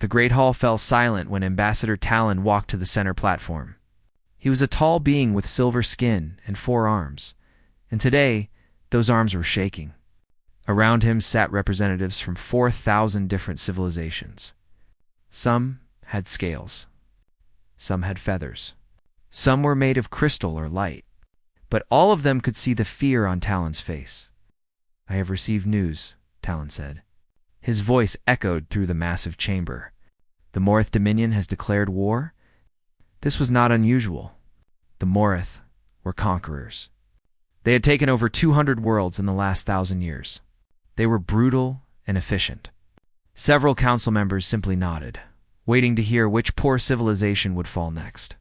The great hall fell silent when Ambassador Talon walked to the center platform. He was a tall being with silver skin and 4 arms, and today those arms were shaking. Around him sat representatives from 4,000 different civilizations. Some had scales. Some had feathers. Some were made of crystal or light. But all of them could see the fear on Talon's face. "I have received news," Talon said. His voice echoed through the massive chamber. "The Morith Dominion has declared war?" This was not unusual. The Morith were conquerors. They had taken over 200 worlds in the last 1,000 years. They were brutal and efficient. Several council members simply nodded, waiting to hear which poor civilization would fall next.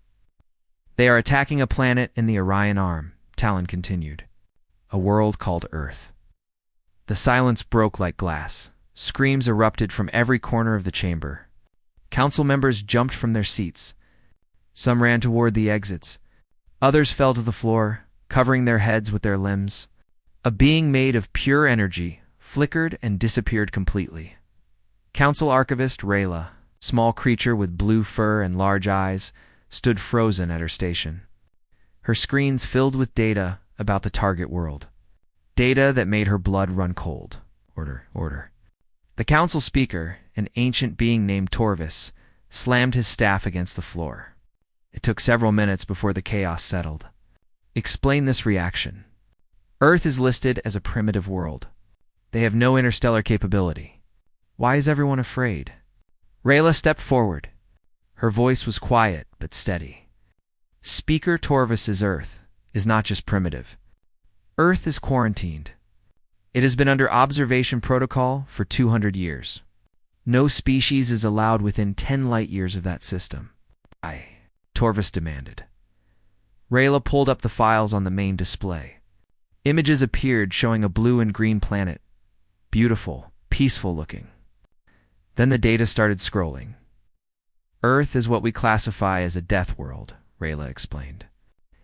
"They are attacking a planet in the Orion Arm," Talon continued. "A world called Earth." The silence broke like glass. Screams erupted from every corner of the chamber. Council members jumped from their seats. Some ran toward the exits. Others fell to the floor, covering their heads with their limbs. A being made of pure energy flickered and disappeared completely. Council Archivist Rayla, small creature with blue fur and large eyes, stood frozen at her station. Her screens filled with data about the target world. Data that made her blood run cold. Order, order. The council speaker, an ancient being named Torvis, slammed his staff against the floor. It took several minutes before the chaos settled. "Explain this reaction." "Earth is listed as a primitive world. They have no interstellar capability. Why is everyone afraid?" Rayla stepped forward. Her voice was quiet but steady. "Speaker Torvis's Earth is not just primitive. Earth is quarantined. It has been under observation protocol for 200 years. No species is allowed within 10 light years of that system." "Why?" Torvis demanded. Rayla pulled up the files on the main display. Images appeared showing a blue and green planet. Beautiful, peaceful looking. Then the data started scrolling. "Earth is what we classify as a death world," Rayla explained.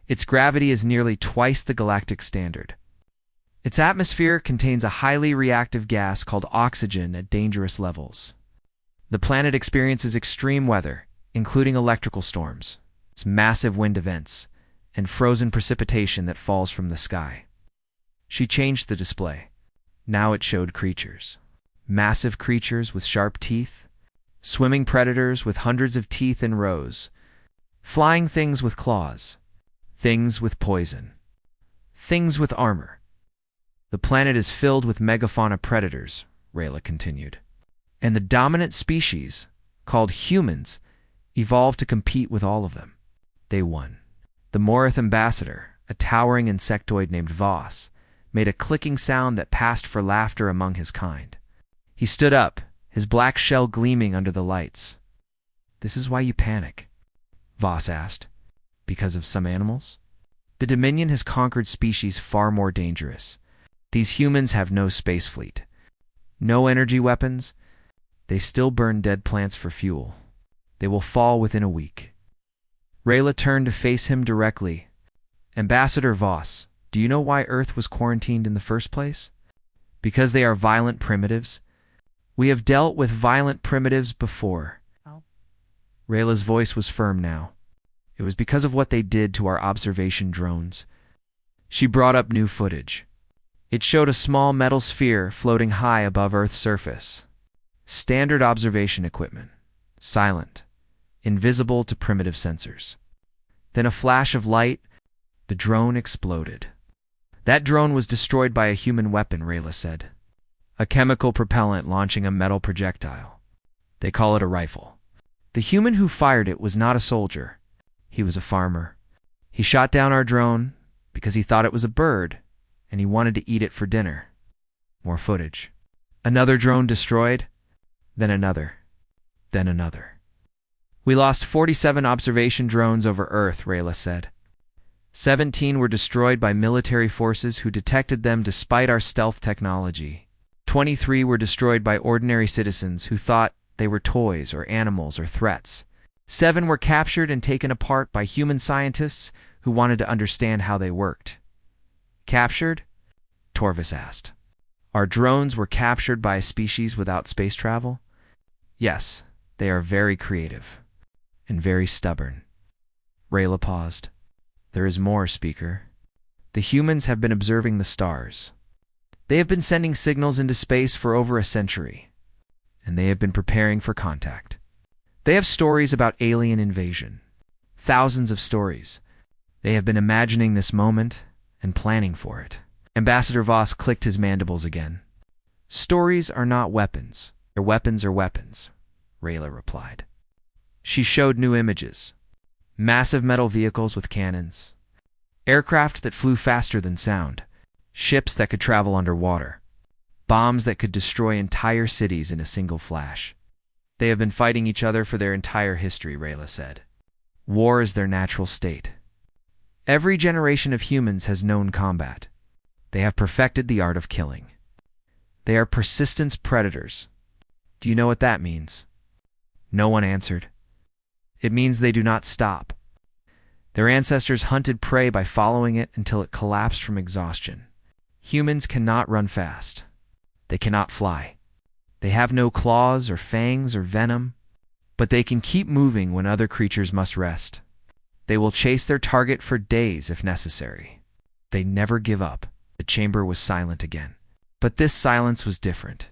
"Its gravity is nearly twice the galactic standard. Its atmosphere contains a highly reactive gas called oxygen at dangerous levels. The planet experiences extreme weather, including electrical storms, massive wind events, and frozen precipitation that falls from the sky." She changed the display. Now it showed creatures. Massive creatures with sharp teeth, swimming predators with hundreds of teeth in rows, flying things with claws, things with poison, things with armor. "The planet is filled with megafauna predators," Rayla continued. "And the dominant species, called humans, evolved to compete with all of them. They won." The Morith ambassador, a towering insectoid named Voss, made a clicking sound that passed for laughter among his kind. He stood up, his black shell gleaming under the lights. "This is why you panic?" Voss asked. "Because of some animals?" "The Dominion has conquered species far more dangerous. These humans have no space fleet, no energy weapons. They still burn dead plants for fuel. They will fall within a week." Rayla turned to face him directly. "Ambassador Voss, do you know why Earth was quarantined in the first place? Because they are violent primitives. We have dealt with violent primitives before." Rayla's voice was firm now. "It was because of what they did to our observation drones." She brought up new footage. It showed a small metal sphere floating high above Earth's surface. Standard observation equipment. Silent. Invisible to primitive sensors. Then a flash of light. The drone exploded. "That drone was destroyed by a human weapon," Rayla said. "A chemical propellant launching a metal projectile. They call it a rifle. The human who fired it was not a soldier. He was a farmer. He shot down our drone because he thought it was a bird, and he wanted to eat it for dinner." More footage. "Another drone destroyed, then another, then another. We lost 47 observation drones over Earth," Rayla said. 17 were destroyed by military forces who detected them despite our stealth technology. 23 were destroyed by ordinary citizens who thought they were toys or animals or threats. 7 were captured and taken apart by human scientists who wanted to understand how they worked." "Captured?" Torvis asked. "Our drones were captured by a species without space travel?" "Yes, They are very creative and very stubborn. Rayla paused. There is more, Speaker. The humans have been observing the stars. They have been sending signals into space for over a century, and they have been preparing for contact. They have stories about alien invasion. Thousands of stories. They have been imagining this moment and planning for it. Ambassador Voss clicked his mandibles again. Stories are not weapons. Their weapons are weapons, Rayla replied. She showed new images. Massive metal vehicles with cannons. Aircraft that flew faster than sound. Ships that could travel underwater. Bombs that could destroy entire cities in a single flash. They have been fighting each other for their entire history, Rayla said. War is their natural state. Every generation of humans has known combat. They have perfected the art of killing. They are persistence predators. Do you know what that means? No one answered. It means they do not stop. Their ancestors hunted prey by following it until it collapsed from exhaustion. Humans cannot run fast. They cannot fly. They have no claws or fangs or venom, but they can keep moving when other creatures must rest. They will chase their target for days if necessary. They never give up. The chamber was silent again. But this silence was different.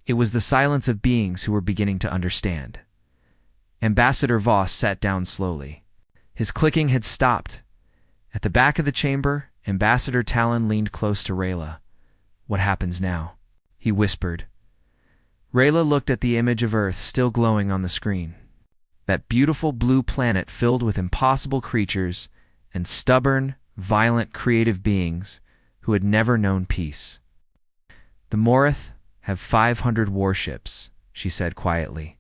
It was the silence of beings who were beginning to understand. Ambassador Voss sat down slowly. His clicking had stopped. At the back of the chamber, Ambassador Talon leaned close to Rayla. What happens now? He whispered. Rayla looked at the image of Earth still glowing on the screen. That beautiful blue planet filled with impossible creatures and stubborn, violent, creative beings who had never known peace. The Morith have 500 warships, she said quietly.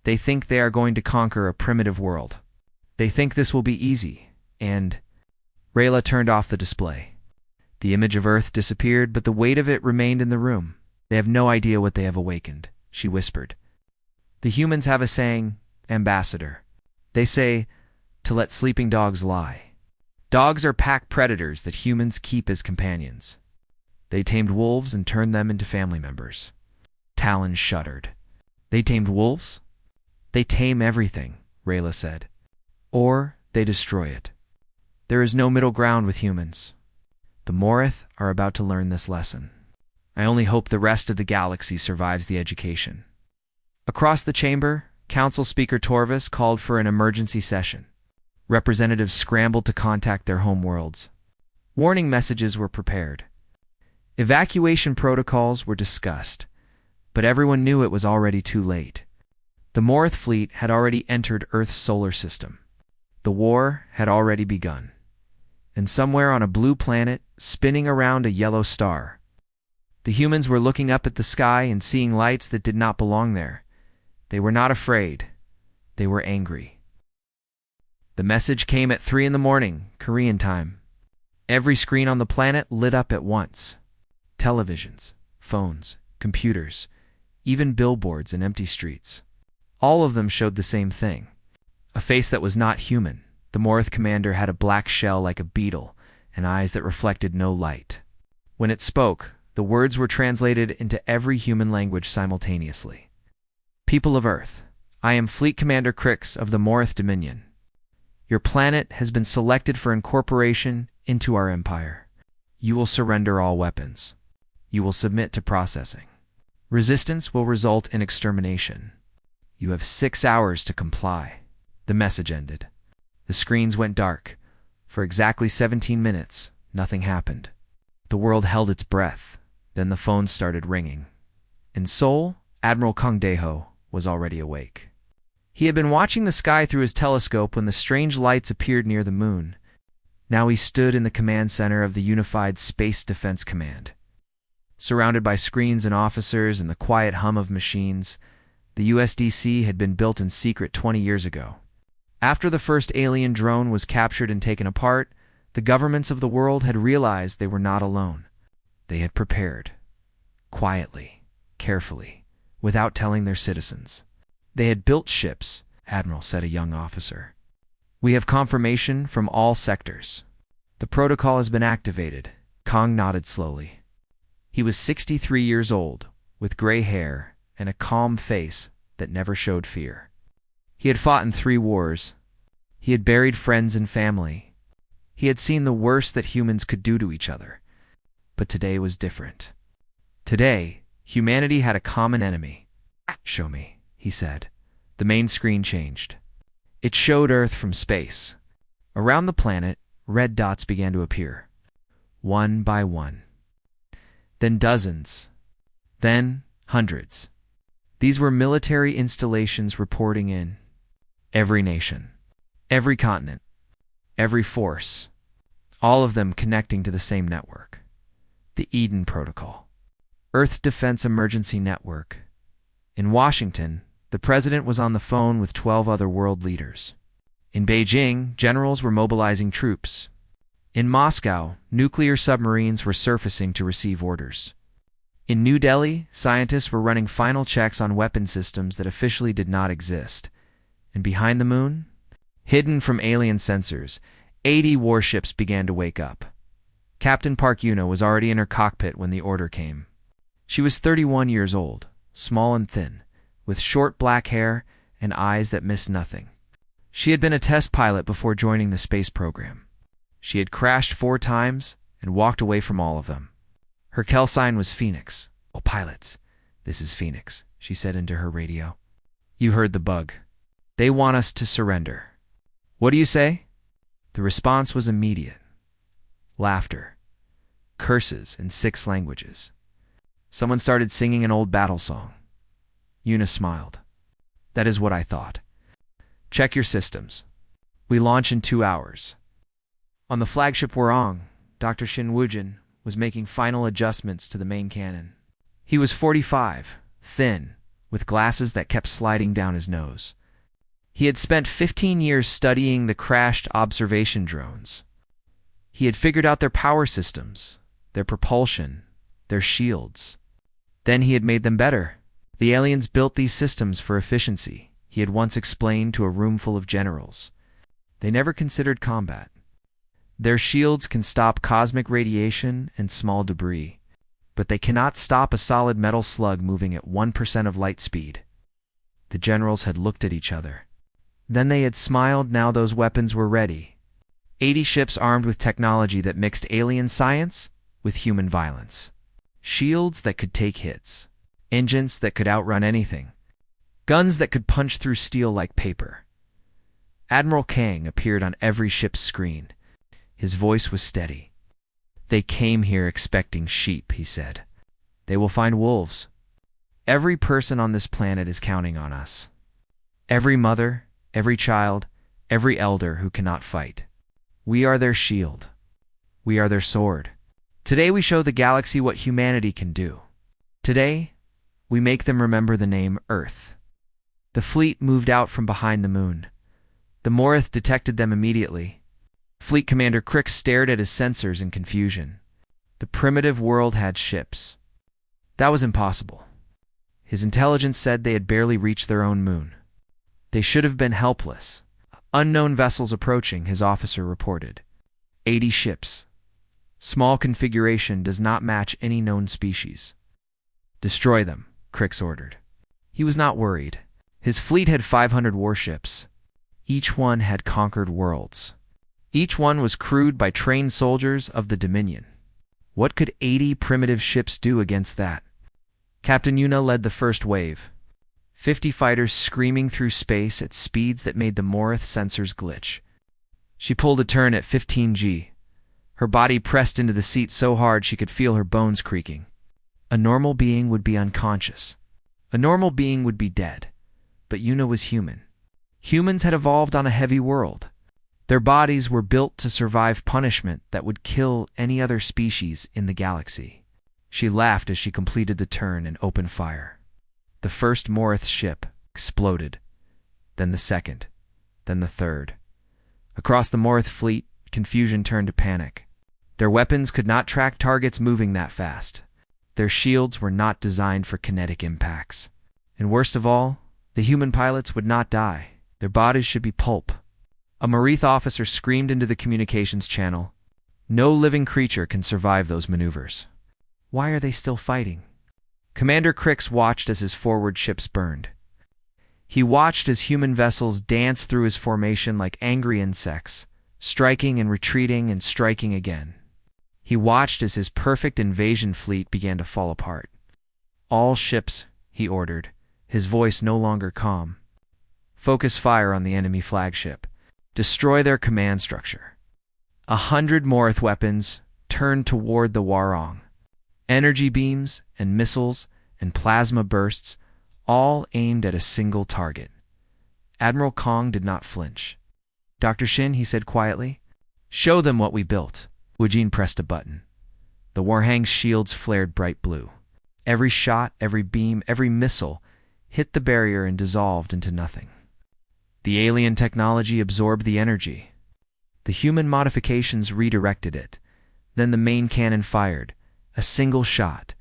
They think they are going to conquer a primitive world. They think this will be easy, and... Rayla turned off the display. The image of Earth disappeared, but the weight of it remained in the room. They have no idea what they have awakened, she whispered. The humans have a saying, Ambassador. They say, to let sleeping dogs lie. Dogs are pack predators that humans keep as companions. They tamed wolves and turned them into family members. Talon shuddered. They tamed wolves? They tame everything, Rayla said. Or they destroy it. There is no middle ground with humans. The Morith are about to learn this lesson. I only hope the rest of the galaxy survives the education. Across the chamber, Council Speaker Torvis called for an emergency session. Representatives scrambled to contact their home worlds. Warning messages were prepared. Evacuation protocols were discussed, but everyone knew it was already too late. The Morith fleet had already entered Earth's solar system. The war had already begun. And somewhere on a blue planet, spinning around a yellow star, the humans were looking up at the sky and seeing lights that did not belong there. They were not afraid. They were angry. The message came at 3 a.m, Korean time. Every screen on the planet lit up at once. Televisions, phones, computers, even billboards and empty streets. All of them showed the same thing. A face that was not human. The Morith commander had a black shell like a beetle and eyes that reflected no light. When it spoke, the words were translated into every human language simultaneously. People of Earth, I am Fleet Commander Crix of the Morith Dominion. Your planet has been selected for incorporation into our empire. You will surrender all weapons. You will submit to processing. Resistance will result in extermination. You have 6 hours to comply. The message ended. The screens went dark. For exactly 17 minutes, nothing happened. The world held its breath. Then the phone started ringing. In Seoul, Admiral Kang Dae-ho was already awake. He had been watching the sky through his telescope when the strange lights appeared near the moon. Now he stood in the command center of the Unified Space Defense Command. Surrounded by screens and officers and the quiet hum of machines, the USDC had been built in secret 20 years ago. After the first alien drone was captured and taken apart, the governments of the world had realized they were not alone. They had prepared. Quietly, carefully, without telling their citizens. They had built ships, Admiral said, a young officer. We have confirmation from all sectors. The protocol has been activated. Kang nodded slowly. He was 63 years old, with gray hair and a calm face that never showed fear. He had fought in 3 wars. He had buried friends and family. He had seen the worst that humans could do to each other. But today was different. Today, humanity had a common enemy. "Show me," he said. The main screen changed. It showed Earth from space. Around the planet, red dots began to appear, one by one. Then dozens. Then hundreds. These were military installations reporting in. Every nation. Every continent. Every force. All of them connecting to the same network. The Eden Protocol. Earth Defense Emergency Network. In Washington, the president was on the phone with 12 other world leaders. In Beijing, generals were mobilizing troops. In Moscow, nuclear submarines were surfacing to receive orders. In New Delhi, scientists were running final checks on weapon systems that officially did not exist. And behind the moon, hidden from alien sensors, 80 warships began to wake up. Captain Park Yuna was already in her cockpit when the order came. She was 31 years old, small and thin, with short black hair and eyes that missed nothing. She had been a test pilot before joining the space program. She had crashed 4 times and walked away from all of them. Her call sign was Phoenix. "Oh, pilots, this is Phoenix," she said into her radio. "You heard the bug. They want us to surrender. What do you say?" The response was immediate. Laughter. Curses in 6 languages. Someone started singing an old battle song. Yuna smiled. "That is what I thought. Check your systems. We launch in 2 hours." On the flagship Warong, Dr. Shin Wujin was making final adjustments to the main cannon. He was 45, thin, with glasses that kept sliding down his nose. He had spent 15 years studying the crashed observation drones. He had figured out their power systems, their propulsion, their shields. Then he had made them better. The aliens built these systems for efficiency, he had once explained to a room full of generals. They never considered combat. Their shields can stop cosmic radiation and small debris, but they cannot stop a solid metal slug moving at 1% of light speed. The generals had looked at each other. Then they had smiled. Now those weapons were ready. 80 ships armed with technology that mixed alien science with human violence. Shields that could take hits. Engines that could outrun anything. Guns that could punch through steel like paper. Admiral Kang appeared on every ship's screen. His voice was steady. "They came here expecting sheep," he said. "They will find wolves. Every person on this planet is counting on us. Every mother, every child, every elder who cannot fight. We are their shield. We are their sword. Today we show the galaxy what humanity can do. Today, we make them remember the name Earth." The fleet moved out from behind the moon. The Morith detected them immediately. Fleet Commander Crix stared at his sensors in confusion. The primitive world had ships. That was impossible. His intelligence said they had barely reached their own moon. They should have been helpless. "Unknown vessels approaching," his officer reported. 80 ships. Small configuration does not match any known species. "Destroy them," Crix ordered. He was not worried. His fleet had 500 warships. Each one had conquered worlds. Each one was crewed by trained soldiers of the Dominion. What could 80 primitive ships do against that? Captain Yuna led the first wave. 50 fighters screaming through space at speeds that made the Morith sensors glitch. She pulled a turn at 15G. Her body pressed into the seat so hard she could feel her bones creaking. A normal being would be unconscious. A normal being would be dead. But Yuna was human. Humans had evolved on a heavy world. Their bodies were built to survive punishment that would kill any other species in the galaxy. She laughed as she completed the turn and opened fire. The first Morith ship exploded, then the second, then the third. Across the Morith fleet, confusion turned to panic. Their weapons could not track targets moving that fast. Their shields were not designed for kinetic impacts. And worst of all, the human pilots would not die. Their bodies should be pulp. A Morith officer screamed into the communications channel. "No living creature can survive those maneuvers. Why are they still fighting?" Commander Crix watched as his forward ships burned. He watched as human vessels danced through his formation like angry insects, striking and retreating and striking again. He watched as his perfect invasion fleet began to fall apart. "All ships," he ordered, his voice no longer calm. "Focus fire on the enemy flagship. Destroy their command structure." 100 Morith weapons turned toward the Warong. Energy beams and missiles and plasma bursts, all aimed at a single target. Admiral Kong did not flinch. "Dr. Shin," he said quietly, "show them what we built." Wujin pressed a button. The Warhang's shields flared bright blue. Every shot, every beam, every missile hit the barrier and dissolved into nothing. The alien technology absorbed the energy. The human modifications redirected it. Then the main cannon fired. A single shot.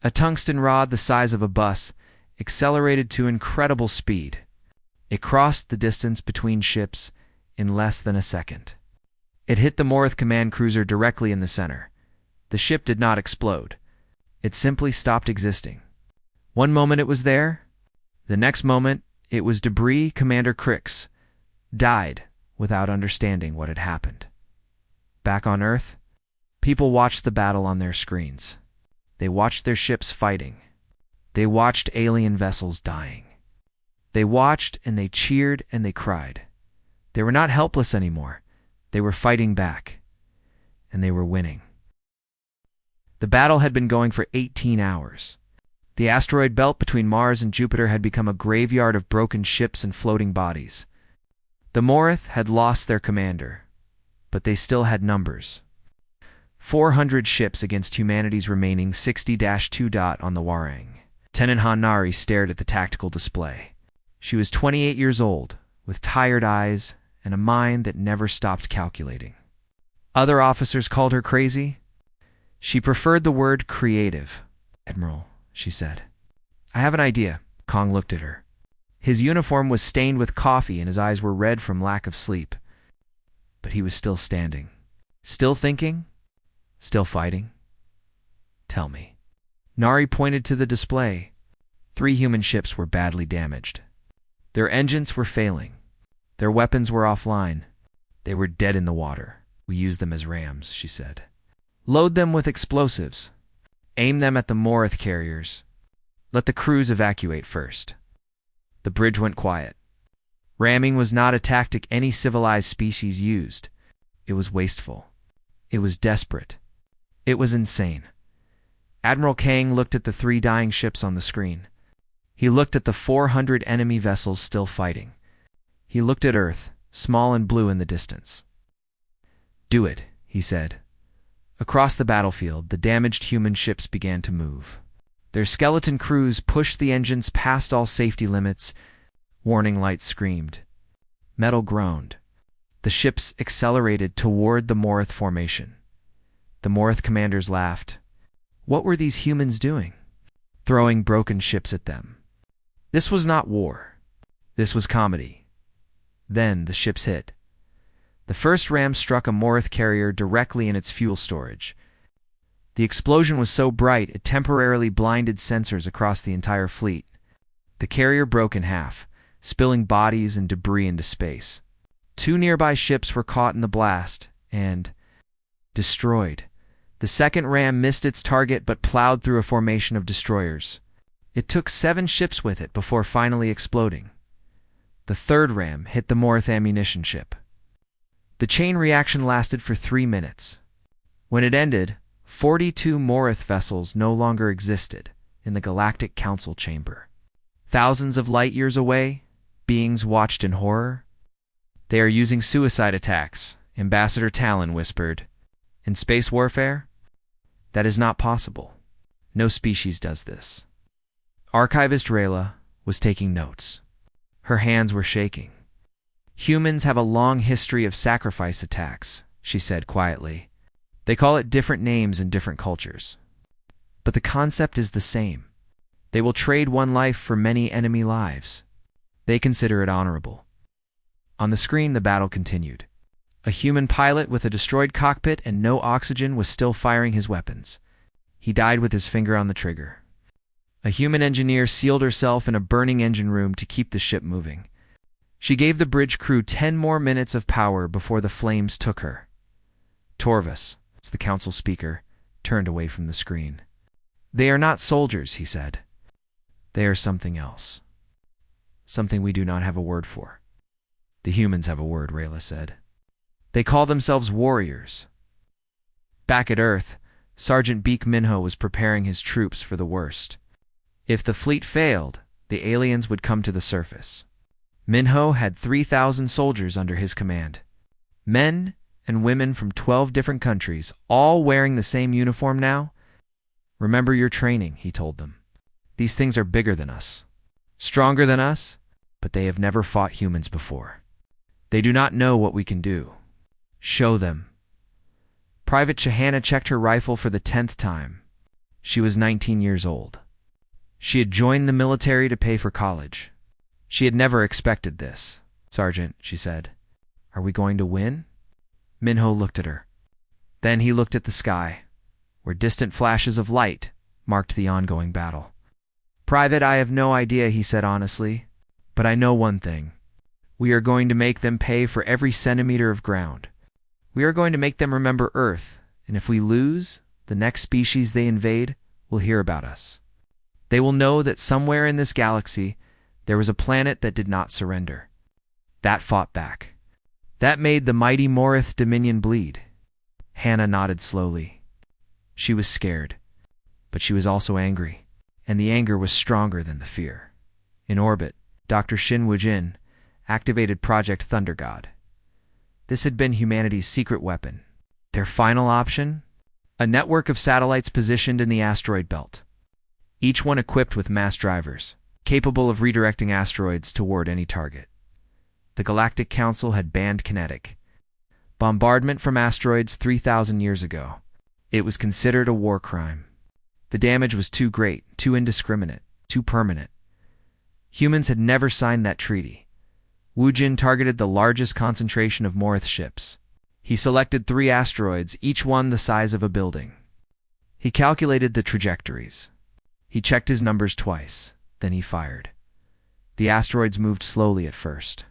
A tungsten rod the size of a bus accelerated to incredible speed. It crossed the distance between ships in less than a second. It hit the Morith command cruiser directly in the center. The ship did not explode. It simply stopped existing. One moment it was there. The next moment, it was debris. Commander Crix died without understanding what had happened. Back on Earth, people watched the battle on their screens. They watched their ships fighting. They watched alien vessels dying. They watched and they cheered and they cried. They were not helpless anymore. They were fighting back. And they were winning. The battle had been going for 18 hours. The asteroid belt between Mars and Jupiter had become a graveyard of broken ships and floating bodies. The Morith had lost their commander, but they still had numbers. 400 ships against humanity's remaining 60-2 on the Warang. Lieutenant Hanari stared at the tactical display. She was 28 years old, with tired eyes and a mind that never stopped calculating. Other officers called her crazy. She preferred the word creative. "Admiral," she said. "I have an idea." Kong looked at her. His uniform was stained with coffee and his eyes were red from lack of sleep. But he was still standing. Still thinking? Still fighting? "Tell me." Nari pointed to the display. 3 human ships were badly damaged. Their engines were failing. Their weapons were offline. They were dead in the water. "We use them as rams," she said. "Load them with explosives. Aim them at the Morith carriers. Let the crews evacuate first." The bridge went quiet. Ramming was not a tactic any civilized species used. It was wasteful. It was desperate. It was insane. Admiral Kang looked at the 3 dying ships on the screen. He looked at the 400 enemy vessels still fighting. He looked at Earth, small and blue in the distance. "Do it," he said. Across the battlefield, the damaged human ships began to move. Their skeleton crews pushed the engines past all safety limits. Warning lights screamed. Metal groaned. The ships accelerated toward the Morith formation. The Morith commanders laughed. What were these humans doing? Throwing broken ships at them. This was not war. This was comedy. Then the ships hit. The first ram struck a Morith carrier directly in its fuel storage. The explosion was so bright it temporarily blinded sensors across the entire fleet. The carrier broke in half, spilling bodies and debris into space. 2 nearby ships were caught in the blast and destroyed. The second ram missed its target but plowed through a formation of destroyers. It took 7 ships with it before finally exploding. The third ram hit the Morith ammunition ship. The chain reaction lasted for 3 minutes. When it ended, 42 Morith vessels no longer existed in the Galactic Council chamber. Thousands of light years away, beings watched in horror. "They are using suicide attacks," Ambassador Talon whispered. "In space warfare? That is not possible. No species does this." Archivist Rayla was taking notes. Her hands were shaking. "Humans have a long history of sacrifice attacks," she said quietly. "They call it different names in different cultures. But the concept is the same. They will trade one life for many enemy lives. They consider it honorable." On the screen, the battle continued. A human pilot with a destroyed cockpit and no oxygen was still firing his weapons. He died with his finger on the trigger. A human engineer sealed herself in a burning engine room to keep the ship moving. She gave the bridge crew 10 more minutes of power before the flames took her. Torvus, the council speaker, turned away from the screen. They are not soldiers, he said. They are something else. Something we do not have a word for. The humans have a word, Rayla said. They call themselves warriors. Back at Earth, Sergeant Beak Minho was preparing his troops for the worst. If the fleet failed, the aliens would come to the surface. Minho had 3,000 soldiers under his command. Men and women from 12 different countries, all wearing the same uniform now. Remember your training, he told them. These things are bigger than us, stronger than us, but they have never fought humans before. They do not know what we can do. Show them. Private Chahana checked her rifle for the 10th time. She was 19 years old. She had joined the military to pay for college. She had never expected this. Sergeant, she said, are we going to win? Minho looked at her. Then he looked at the sky, where distant flashes of light marked the ongoing battle. Private, I have no idea, he said honestly, but I know one thing. We are going to make them pay for every centimeter of ground. We are going to make them remember Earth, and if we lose, the next species they invade will hear about us. They will know that somewhere in this galaxy there was a planet that did not surrender. That fought back. That made the mighty Morith Dominion bleed. Hannah nodded slowly. She was scared, but she was also angry, and the anger was stronger than the fear. In orbit, Dr. Shin Woo-jin activated Project Thunder God. This had been humanity's secret weapon. Their final option? A network of satellites positioned in the asteroid belt, each one equipped with mass drivers, capable of redirecting asteroids toward any target. The Galactic Council had banned kinetic bombardment from asteroids 3,000 years ago. It was considered a war crime. The damage was too great, too indiscriminate, too permanent. Humans had never signed that treaty. Woo-jin targeted the largest concentration of Morith ships. He selected 3 asteroids, each one the size of a building. He calculated the trajectories. He checked his numbers twice, then he fired. The asteroids moved slowly at first,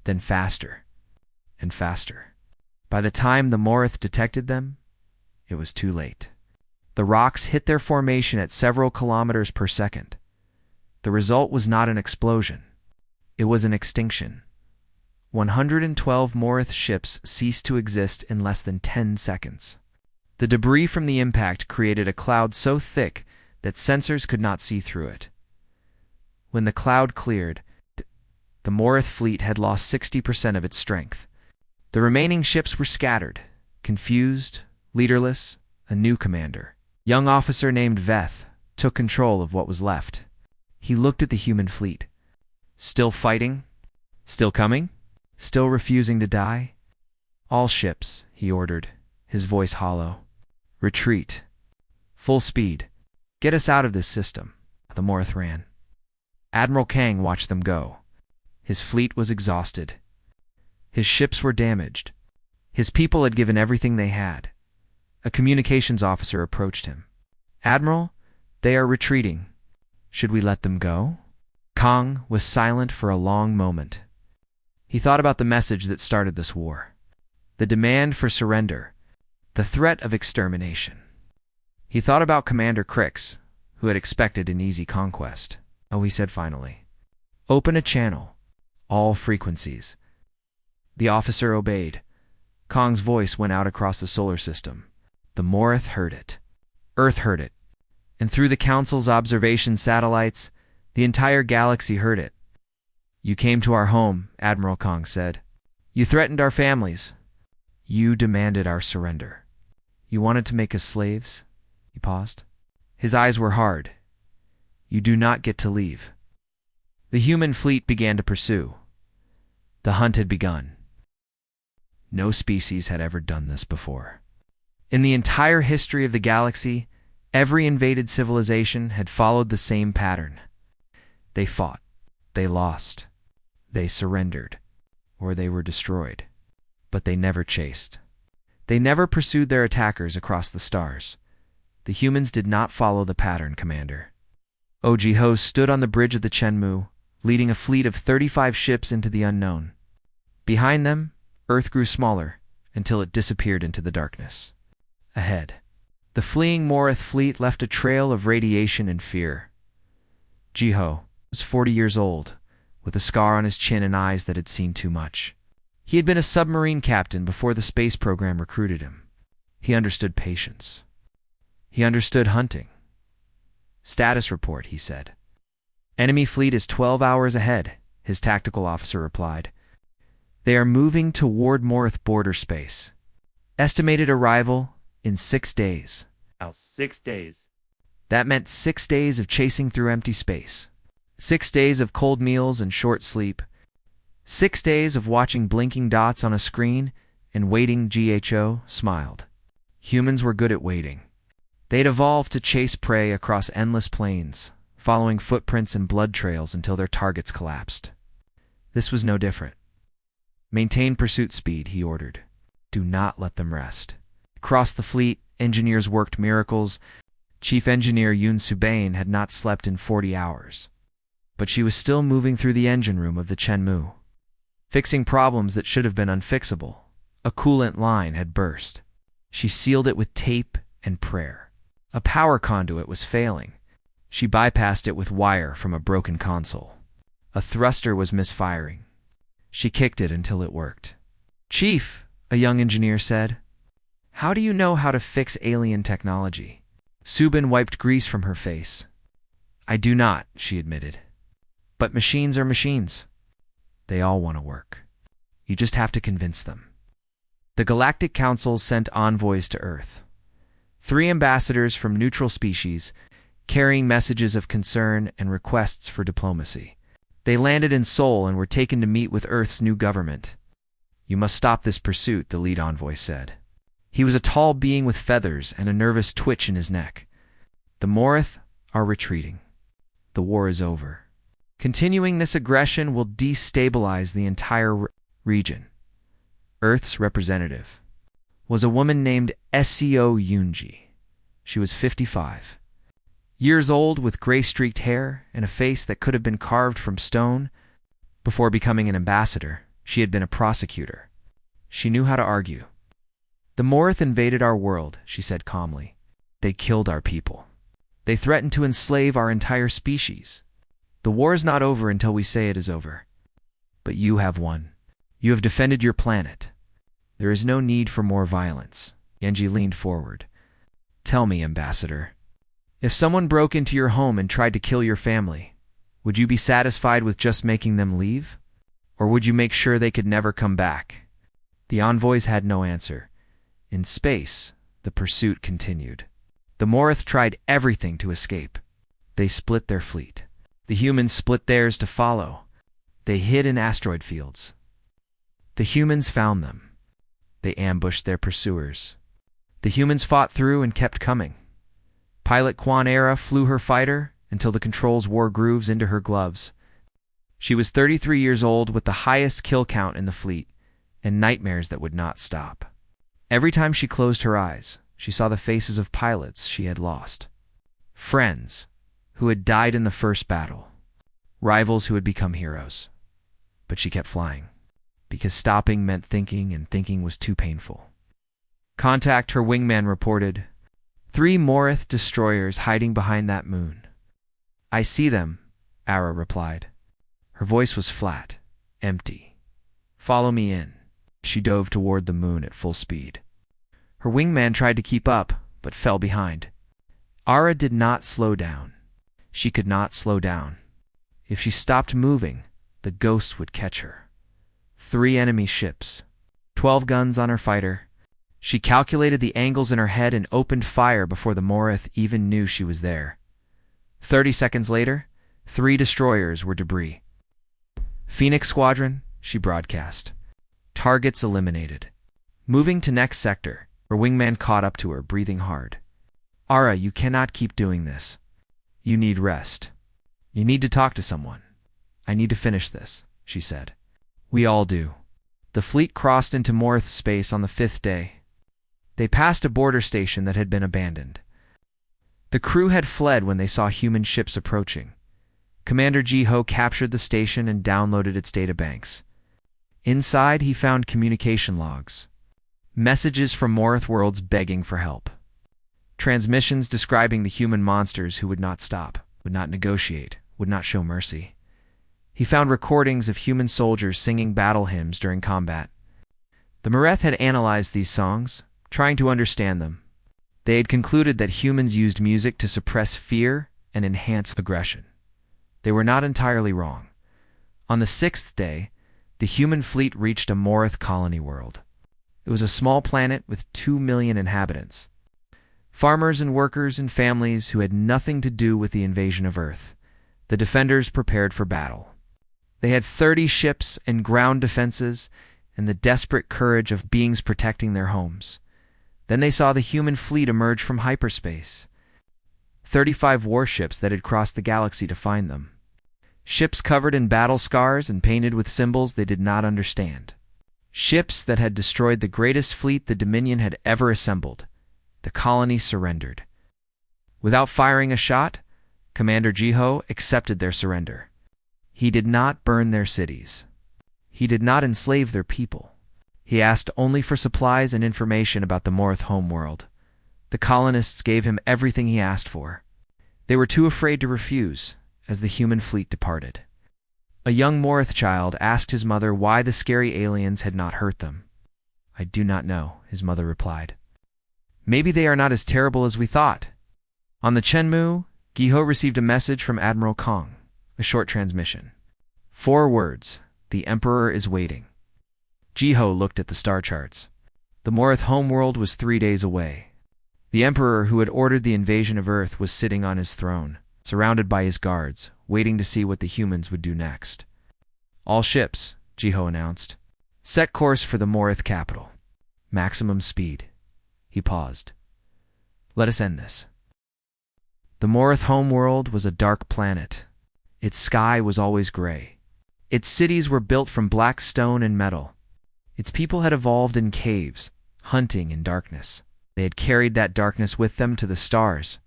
then faster and faster. By the time the Morith detected them, it was too late. The rocks hit their formation at several kilometers per second. The result was not an explosion. It was an extinction. 112 Morith ships ceased to exist in less than 10 seconds. The debris from the impact created a cloud so thick that sensors could not see through it. When the cloud cleared, the Morith fleet had lost 60% of its strength. The remaining ships were scattered, confused, leaderless. A new commander, young officer named Veth, took control of what was left. He looked at the human fleet. Still fighting? Still coming? Still refusing to die? All ships, he ordered, his voice hollow. Retreat. Full speed. Get us out of this system. The Morith ran. Admiral Kang watched them go. His fleet was exhausted. His ships were damaged. His people had given everything they had. A communications officer approached him. Admiral, they are retreating. Should we let them go? Kang was silent for a long moment. He thought about the message that started this war. The demand for surrender. The threat of extermination. He thought about Commander Crix, who had expected an easy conquest. Oh, he said finally. Open a channel. All frequencies. The officer obeyed. Kang's voice went out across the solar system. The Morith heard it. Earth heard it. And through the Council's observation satellites, the entire galaxy heard it. You came to our home, Admiral Kang said. You threatened our families. You demanded our surrender. You wanted to make us slaves? He paused. His eyes were hard. You do not get to leave. The human fleet began to pursue. The hunt had begun. No species had ever done this before. In the entire history of the galaxy, every invaded civilization had followed the same pattern. They fought, they lost, they surrendered, or they were destroyed. But they never chased. They never pursued their attackers across the stars. The humans did not follow the pattern, Commander. Jiho stood on the bridge of the Chenmu, leading a fleet of 35 ships into the unknown. Behind them, Earth grew smaller until it disappeared into the darkness. Ahead, the fleeing Morith fleet left a trail of radiation and fear. Jiho was 40 years old, with a scar on his chin and eyes that had seen too much. He had been a submarine captain before the space program recruited him. He understood patience. He understood hunting. "Status report," he said. "Enemy fleet is 12 hours ahead," his tactical officer replied. "They are moving toward Morith border space. Estimated arrival in 6 days." Now 6 days. That meant 6 days of chasing through empty space. 6 days of cold meals and short sleep. 6 days of watching blinking dots on a screen and waiting. Gho smiled. Humans were good at waiting. They'd evolved to chase prey across endless plains, following footprints and blood trails until their targets collapsed. This was no different. "Maintain pursuit speed," he ordered. "Do not let them rest." Across the fleet, engineers worked miracles. Chief Engineer Yoon Subain had not slept in 40 hours. But she was still moving through the engine room of the Chenmu, fixing problems that should have been unfixable. A coolant line had burst. She sealed it with tape and prayer. A power conduit was failing. She bypassed it with wire from a broken console. A thruster was misfiring. She kicked it until it worked. "Chief," a young engineer said, "how do you know how to fix alien technology?" Subin wiped grease from her face. "I do not," she admitted. "But machines are machines. They all want to work. You just have to convince them." The Galactic Council sent envoys to Earth. 3 ambassadors from neutral species, carrying messages of concern and requests for diplomacy. They landed in Seoul and were taken to meet with Earth's new government. "You must stop this pursuit," the lead envoy said. He was a tall being with feathers and a nervous twitch in his neck. "The Morith are retreating. The war is over. Continuing this aggression will destabilize the entire region." Earth's representative was a woman named Seo Yoonji. She was 55 years old, with gray-streaked hair and a face that could have been carved from stone. Before becoming an ambassador, she had been a prosecutor. She knew how to argue. "The Morith invaded our world," she said calmly. "They killed our people. They threatened to enslave our entire species. The war is not over until we say it is over. But you have won. You have defended your planet. There is no need for more violence." Yenji leaned forward. "Tell me, Ambassador, if someone broke into your home and tried to kill your family, would you be satisfied with just making them leave? Or would you make sure they could never come back?" The envoys had no answer. In space, the pursuit continued. The Morith tried everything to escape. They split their fleet. The humans split theirs to follow. They hid in asteroid fields. The humans found them. They ambushed their pursuers. The humans fought through and kept coming. Pilot Quan Era flew her fighter until the controls wore grooves into her gloves. She was 33 years old, with the highest kill count in the fleet, and nightmares that would not stop. Every time she closed her eyes, she saw the faces of pilots she had lost. Friends who had died in the first battle. Rivals who had become heroes. But she kept flying, because stopping meant thinking, and thinking was too painful. "Contact," her wingman reported. 3 Morith destroyers hiding behind that moon." "I see them," Ara replied. Her voice was flat, empty. "Follow me in." She dove toward the moon at full speed. Her wingman tried to keep up, but fell behind. Ara did not slow down. She could not slow down. If she stopped moving, the ghost would catch her. 3 enemy ships. 12 guns on her fighter. She calculated the angles in her head and opened fire before the Morith even knew she was there. 30 seconds later, 3 destroyers were debris. "Phoenix Squadron," she broadcast. "Targets eliminated." Moving to next sector, her wingman caught up to her, breathing hard. "Ara, you cannot keep doing this. You need rest. You need to talk to someone. I need to finish this," she said. "We all do." The fleet crossed into Morith space on the 5th day. They passed a border station that had been abandoned. The crew had fled when they saw human ships approaching. Commander Jiho captured the station and downloaded its databanks. Inside, he found communication logs, messages from Morith worlds begging for help, transmissions describing the human monsters who would not stop, would not negotiate, would not show mercy. He found recordings of human soldiers singing battle hymns during combat. The Morith had analyzed these songs, trying to understand them. They had concluded that humans used music to suppress fear and enhance aggression. They were not entirely wrong. On the 6th day, the human fleet reached a Morith colony world. It was a small planet with 2 million inhabitants. Farmers and workers and families who had nothing to do with the invasion of Earth. The defenders prepared for battle. They had 30 ships and ground defenses and the desperate courage of beings protecting their homes. Then they saw the human fleet emerge from hyperspace. 35 warships that had crossed the galaxy to find them. Ships covered in battle scars and painted with symbols they did not understand. Ships that had destroyed the greatest fleet the Dominion had ever assembled. The colony surrendered. Without firing a shot, Commander Jiho accepted their surrender. He did not burn their cities. He did not enslave their people. He asked only for supplies and information about the Morith homeworld. The colonists gave him everything he asked for. They were too afraid to refuse as the human fleet departed. A young Morith child asked his mother why the scary aliens had not hurt them. "I do not know," his mother replied. "Maybe they are not as terrible as we thought." On the Chenmu, Giho received a message from Admiral Kong, a short transmission. 4 words: "The Emperor is waiting." Jiho looked at the star charts. The Morith homeworld was 3 days away. The Emperor who had ordered the invasion of Earth was sitting on his throne, surrounded by his guards, waiting to see what the humans would do next. "All ships," Jiho announced. "Set course for the Morith capital. Maximum speed." He paused. "Let us end this." The Morith homeworld was a dark planet. Its sky was always gray. Its cities were built from black stone and metal. Its people had evolved in caves, hunting in darkness. They had carried that darkness with them to the stars.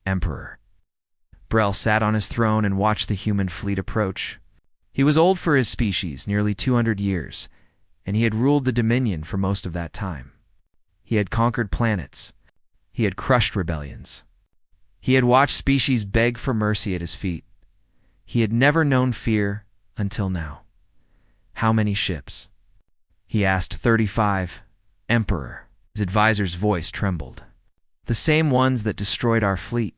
Emperor. Brel sat on his throne and watched the human fleet approach. He was old for his species, nearly 200 years, and he had ruled the Dominion for most of that time. He had conquered planets. He had crushed rebellions. He had watched species beg for mercy at his feet. He had never known fear until now. "How many ships?" He asked. 35, Emperor. His advisor's voice trembled. "The same ones that destroyed our fleet.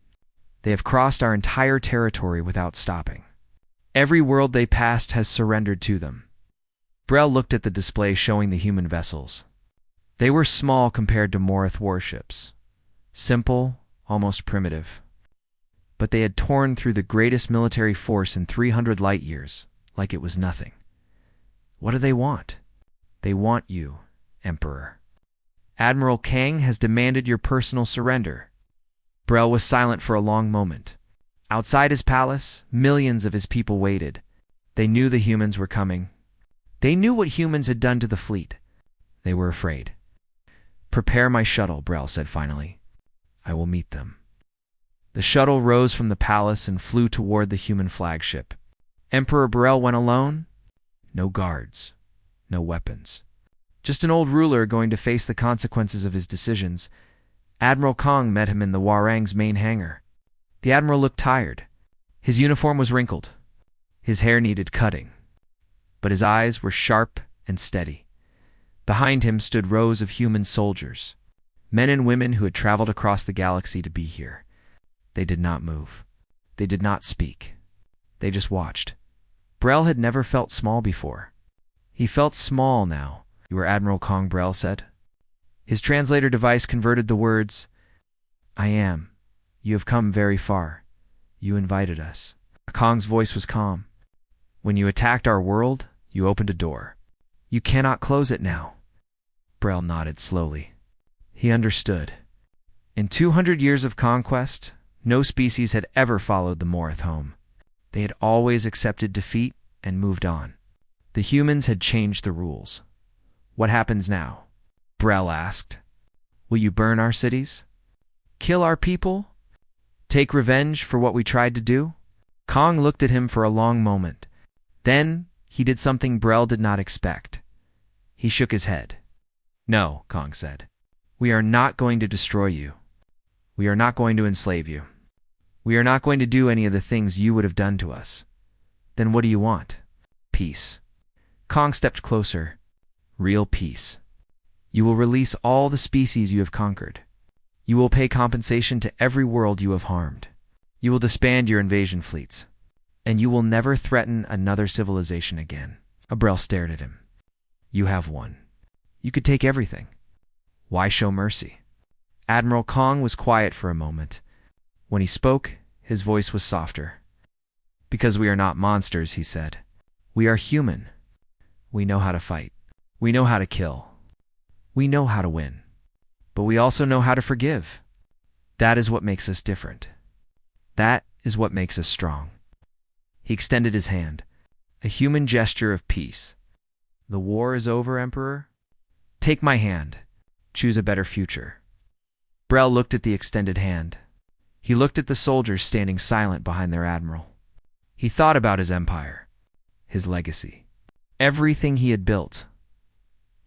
They have crossed our entire territory without stopping. Every world they passed has surrendered to them." Brel looked at the display showing the human vessels. They were small compared to Morith warships. Simple, almost primitive. But they had torn through the greatest military force in 300 light years, like it was nothing. "What do they want?" "They want you, Emperor. Admiral Kang has demanded your personal surrender." Brel was silent for a long moment. Outside his palace, millions of his people waited. They knew the humans were coming. They knew what humans had done to the fleet. They were afraid. "Prepare my shuttle," Brel said finally. "I will meet them." The shuttle rose from the palace and flew toward the human flagship. Emperor Brel went alone. No guards. No weapons. Just an old ruler going to face the consequences of his decisions. Admiral Kong met him in the Warang's main hangar. The admiral looked tired. His uniform was wrinkled. His hair needed cutting. But his eyes were sharp and steady. Behind him stood rows of human soldiers, men and women who had traveled across the galaxy to be here. They did not move. They did not speak. They just watched. Brel had never felt small before. He felt small now. "You are Admiral Kong," Brel said. His translator device converted the words. "I am. You have come very far. You invited us." Kong's voice was calm. "When you attacked our world, you opened a door. You cannot close it now." Brel nodded slowly. He understood. In 200 years of conquest, no species had ever followed the Morith home. They had always accepted defeat and moved on. The humans had changed the rules. "What happens now?" Brel asked. "Will you burn our cities? Kill our people? Take revenge for what we tried to do? Kong looked at him for a long moment. Then he did something Brel did not expect. He shook his head. No, Kong said. We are not going to destroy you. We are not going to enslave you. We are not going to do any of the things you would have done to us. Then what do you want? Peace. Kong stepped closer. Real peace. You will release all the species you have conquered. You will pay compensation to every world you have harmed. You will disband your invasion fleets. And you will never threaten another civilization again. Abrel stared at him. You have won. You could take everything. Why show mercy? Admiral Kong was quiet for a moment. When he spoke, his voice was softer. Because we are not monsters, he said. We are human. We know how to fight. We know how to kill. We know how to win. But we also know how to forgive. That is what makes us different. That is what makes us strong. He extended his hand, a human gesture of peace. The war is over, Emperor? Take my hand. Choose a better future. Brel looked at the extended hand. He looked at the soldiers standing silent behind their admiral. He thought about his empire, his legacy, everything he had built.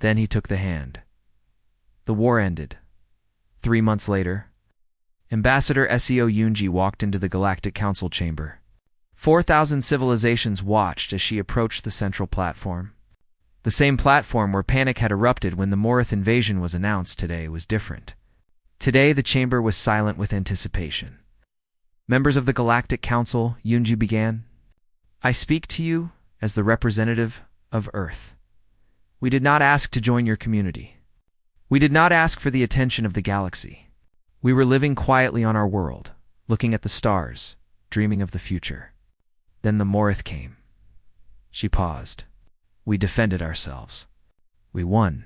Then he took the hand. The war ended. 3 months later, Ambassador Seo Yunji walked into the Galactic Council chamber. 4,000 civilizations watched as she approached the central platform. The same platform where panic had erupted when the Morith invasion was announced today was different. Today the chamber was silent with anticipation. Members of the Galactic Council, Yunji began. I speak to you as the representative of Earth. We did not ask to join your community. We did not ask for the attention of the galaxy. We were living quietly on our world, looking at the stars, dreaming of the future. Then the Morith came. She paused. We defended ourselves. We won.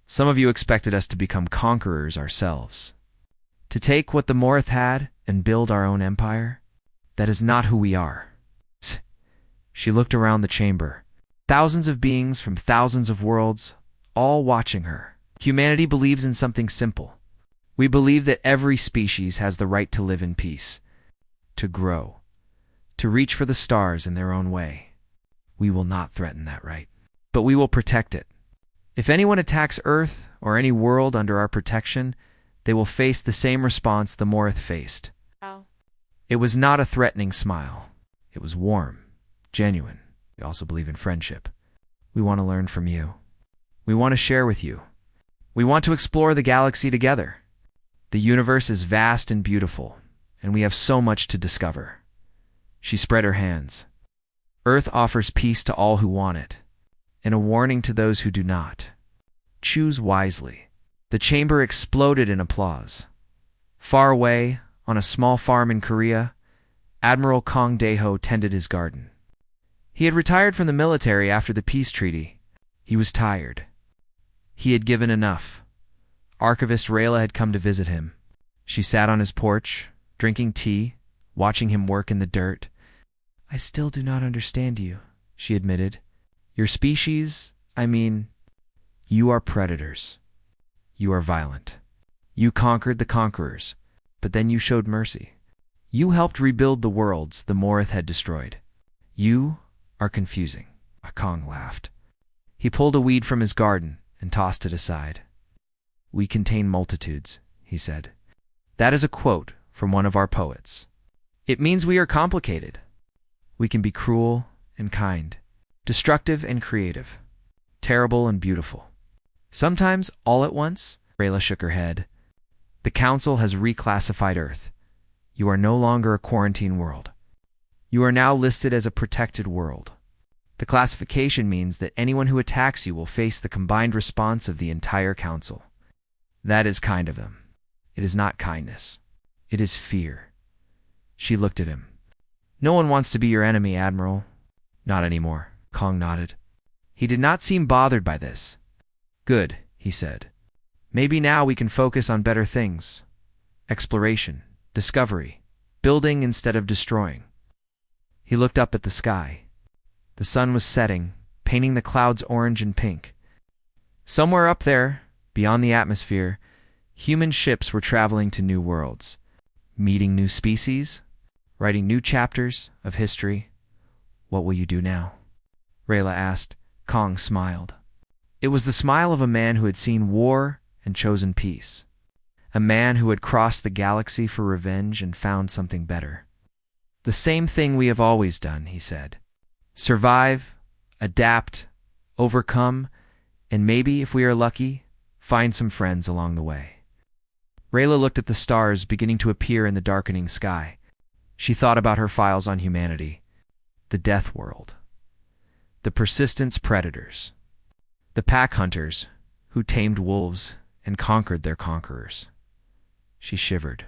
Some of you expected us to become conquerors ourselves. To take what the Morith had and build our own empire? That is not who we are. She looked around the chamber. Thousands of beings from thousands of worlds, all watching her. Humanity believes in something simple. We believe that every species has the right to live in peace, to grow, to reach for the stars in their own way. We will not threaten that right, but we will protect it. If anyone attacks Earth or any world under our protection, they will face the same response the Morith faced. Wow. It was not a threatening smile. It was warm, genuine. We also believe in friendship. We want to learn from you. We want to share with you. We want to explore the galaxy together. The universe is vast and beautiful, and we have so much to discover. She spread her hands. Earth offers peace to all who want it, and a warning to those who do not. Choose wisely. The chamber exploded in applause. Far away, on a small farm in Korea, Admiral Kong Daeho tended his garden. He had retired from the military after the peace treaty. He was tired. He had given enough. Archivist Rayla had come to visit him. She sat on his porch, drinking tea, watching him work in the dirt. I still do not understand you, she admitted. Your species, you are predators. You are violent. You conquered the conquerors, but then you showed mercy. You helped rebuild the worlds the Morith had destroyed. You are confusing. Kong laughed. He pulled a weed from his garden and tossed it aside. We contain multitudes, he said. That is a quote from one of our poets. It means we are complicated. We can be cruel and kind, destructive and creative, terrible and beautiful. Sometimes all at once. Rayla shook her head. The Council has reclassified Earth. You are no longer a quarantine world. You are now listed as a protected world. The classification means that anyone who attacks you will face the combined response of the entire Council. That is kind of them. It is not kindness. It is fear. She looked at him. No one wants to be your enemy, Admiral. Not anymore, Kong nodded. He did not seem bothered by this. Good, he said. Maybe now we can focus on better things. Exploration, discovery, building instead of destroying. He looked up at the sky. The sun was setting, painting the clouds orange and pink. Somewhere up there, beyond the atmosphere, human ships were traveling to new worlds. Meeting new species? Writing new chapters of history? What will you do now? Rayla asked. Kong smiled. It was the smile of a man who had seen war and chosen peace. A man who had crossed the galaxy for revenge and found something better. The same thing we have always done, he said. Survive, adapt, overcome, and maybe, if we are lucky, find some friends along the way. Rayla looked at the stars beginning to appear in the darkening sky. She thought about her files on humanity, the death world, the persistence predators, the pack hunters who tamed wolves and conquered their conquerors. She shivered.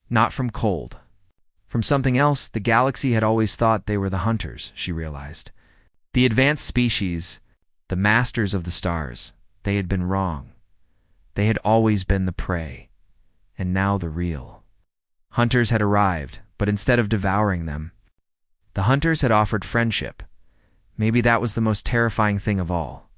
Not from cold. From something else, the galaxy had always thought they were the hunters, she realized. The advanced species, the masters of the stars, they had been wrong. They had always been the prey, and now the real. Hunters had arrived, but instead of devouring them, the hunters had offered friendship. Maybe that was the most terrifying thing of all.